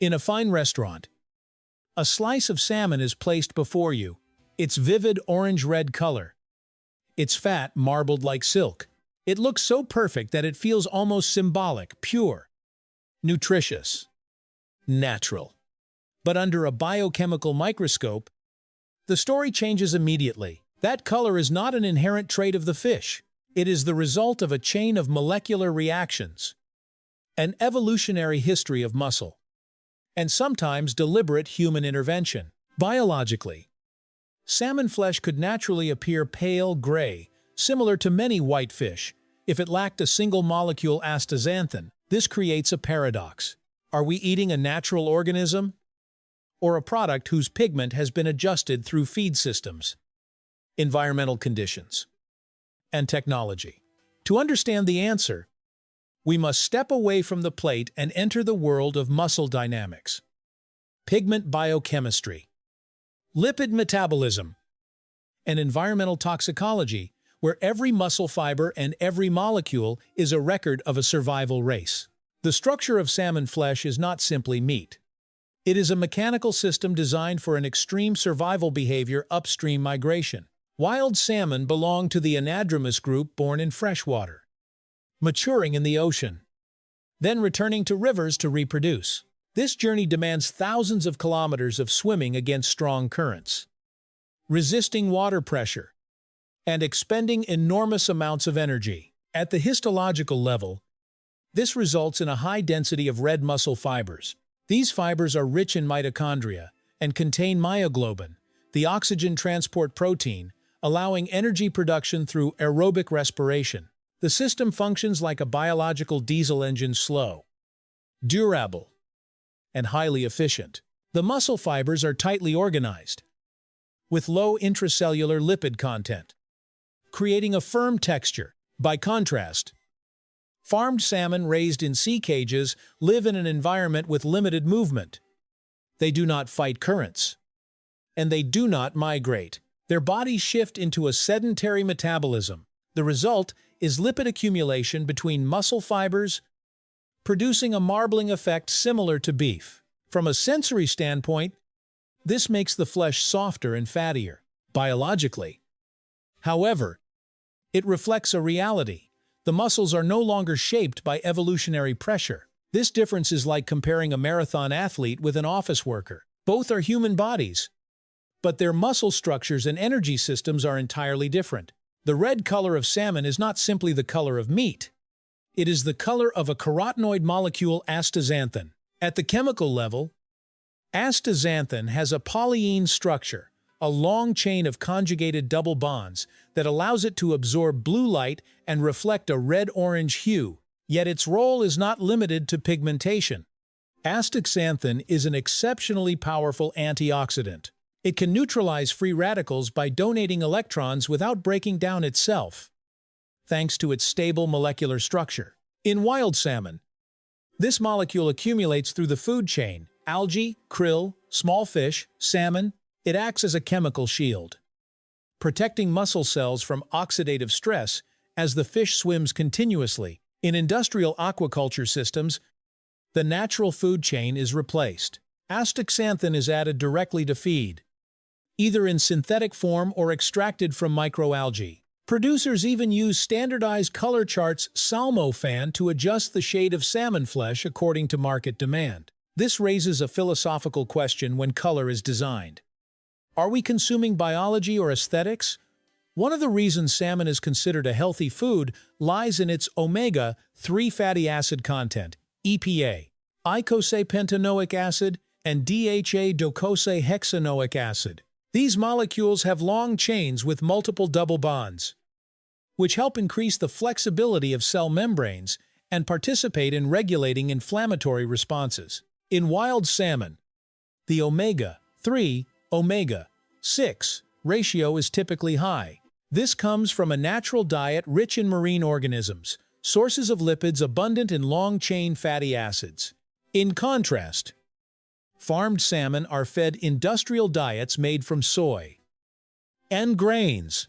In a fine restaurant, a slice of salmon is placed before you, its vivid orange-red color, its fat marbled like silk. It looks so perfect that it feels almost symbolic, pure, nutritious, natural. But under a biochemical microscope, the story changes immediately. That color is not an inherent trait of the fish. It is the result of a chain of molecular reactions, an evolutionary history of muscle, and sometimes deliberate human intervention. Biologically, salmon flesh could naturally appear pale gray, similar to many white fish, if it lacked a single molecule astaxanthin. This creates a paradox. Are we eating a natural organism, or a product whose pigment has been adjusted through feed systems, environmental conditions, and technology? To understand the answer, we must step away from the plate and enter the world of muscle dynamics, pigment biochemistry, lipid metabolism, and environmental toxicology, where every muscle fiber and every molecule is a record of a survival race. The structure of salmon flesh is not simply meat. It is a mechanical system designed for an extreme survival behavior: upstream migration. Wild salmon belong to the anadromous group, born in freshwater, maturing in the ocean, then returning to rivers to reproduce. This journey demands thousands of kilometers of swimming against strong currents, resisting water pressure, and expending enormous amounts of energy. At the histological level, this results in a high density of red muscle fibers. These fibers are rich in mitochondria and contain myoglobin, the oxygen transport protein, allowing energy production through aerobic respiration. The system functions like a biological diesel engine: slow, durable, and highly efficient. The muscle fibers are tightly organized, with low intracellular lipid content, creating a firm texture. By contrast, farmed salmon raised in sea cages live in an environment with limited movement. They do not fight currents, and they do not migrate. Their bodies shift into a sedentary metabolism. The result is lipid accumulation between muscle fibers, producing a marbling effect similar to beef. From a sensory standpoint, this makes the flesh softer and fattier. Biologically, however, it reflects a reality. The muscles are no longer shaped by evolutionary pressure. This difference is like comparing a marathon athlete with an office worker. Both are human bodies, but their muscle structures and energy systems are entirely different. The red color of salmon is not simply the color of meat. It is the color of a carotenoid molecule, astaxanthin. At the chemical level, astaxanthin has a polyene structure, a long chain of conjugated double bonds that allows it to absorb blue light and reflect a red-orange hue. Yet its role is not limited to pigmentation. Astaxanthin is an exceptionally powerful antioxidant. It can neutralize free radicals by donating electrons without breaking down itself, thanks to its stable molecular structure. In wild salmon, this molecule accumulates through the food chain: algae, krill, small fish, salmon. It acts as a chemical shield, protecting muscle cells from oxidative stress as the fish swims continuously. In industrial aquaculture systems, the natural food chain is replaced. Astaxanthin is added directly to feed, either in synthetic form or extracted from microalgae. Producers even use standardized color charts, Salmon, to adjust the shade of salmon flesh according to market demand. This raises a philosophical question when color is designed. Are we consuming biology or aesthetics? One of the reasons salmon is considered a healthy food lies in its omega-3 fatty acid content, EPA, eicosapentaenoic acid, and DHA-docosahexaenoic acid. These molecules have long chains with multiple double bonds, which help increase the flexibility of cell membranes and participate in regulating inflammatory responses. In wild salmon, the omega-3, omega-6 ratio is typically high. This comes from a natural diet rich in marine organisms, sources of lipids abundant in long-chain fatty acids. In contrast, farmed salmon are fed industrial diets made from soy and grains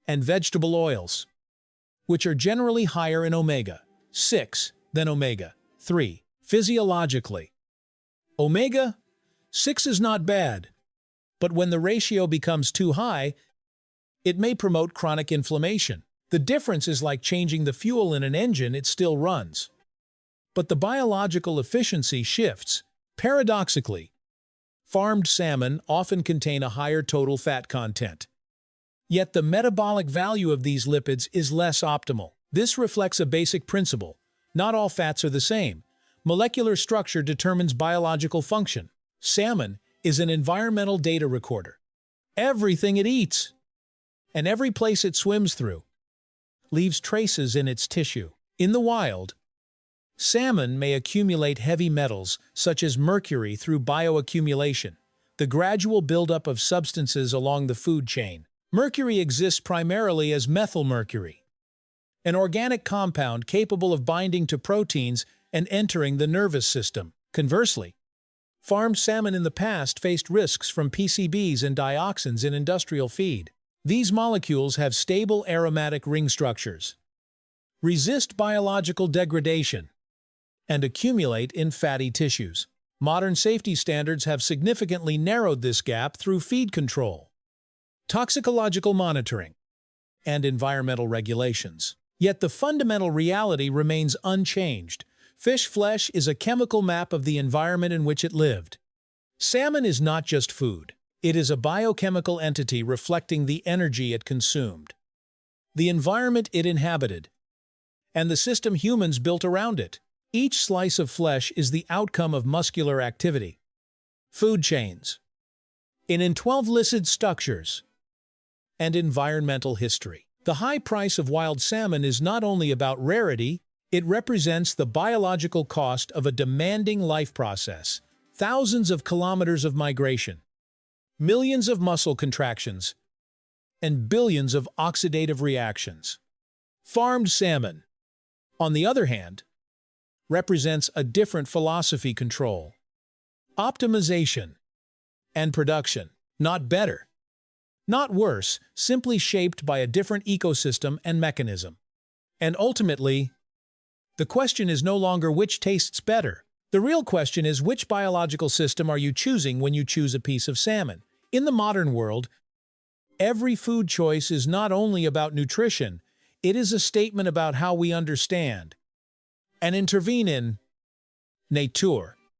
and vegetable oils, which are generally higher in omega-6 than omega-3. Physiologically, Omega-6 is not bad, but when the ratio becomes too high, it may promote chronic inflammation. The difference is like changing the fuel in an engine, it still runs. But the biological efficiency shifts. Paradoxically, farmed salmon often contain a higher total fat content. Yet the metabolic value of these lipids is less optimal. This reflects a basic principle. Not all fats are the same. Molecular structure determines biological function. Salmon is an environmental data recorder. Everything it eats, and every place it swims through, leaves traces in its tissue. In the wild, salmon may accumulate heavy metals such as mercury through bioaccumulation, the gradual buildup of substances along the food chain. Mercury exists primarily as methylmercury, an organic compound capable of binding to proteins and entering the nervous system. Conversely, farmed salmon in the past faced risks from PCBs and dioxins in industrial feed. These molecules have stable aromatic ring structures, resist biological degradation, and accumulate in fatty tissues. Modern safety standards have significantly narrowed this gap through feed control, toxicological monitoring, and environmental regulations. Yet the fundamental reality remains unchanged. Fish flesh is a chemical map of the environment in which it lived. Salmon is not just food. It is a biochemical entity reflecting the energy it consumed, the environment it inhabited, and the system humans built around it. Each slice of flesh is the outcome of muscular activity, food chains, in 12 listed structures, and environmental history. The high price of wild salmon is not only about rarity, it represents the biological cost of a demanding life process, thousands of kilometers of migration, millions of muscle contractions, and billions of oxidative reactions. Farmed salmon, on the other hand, represents a different philosophy: control, optimization, and production. Not better, not worse, simply shaped by a different ecosystem and mechanism. And ultimately, the question is no longer which tastes better. The real question is, which biological system are you choosing when you choose a piece of salmon? In the modern world, every food choice is not only about nutrition, it is a statement about how we understand and intervene in nature.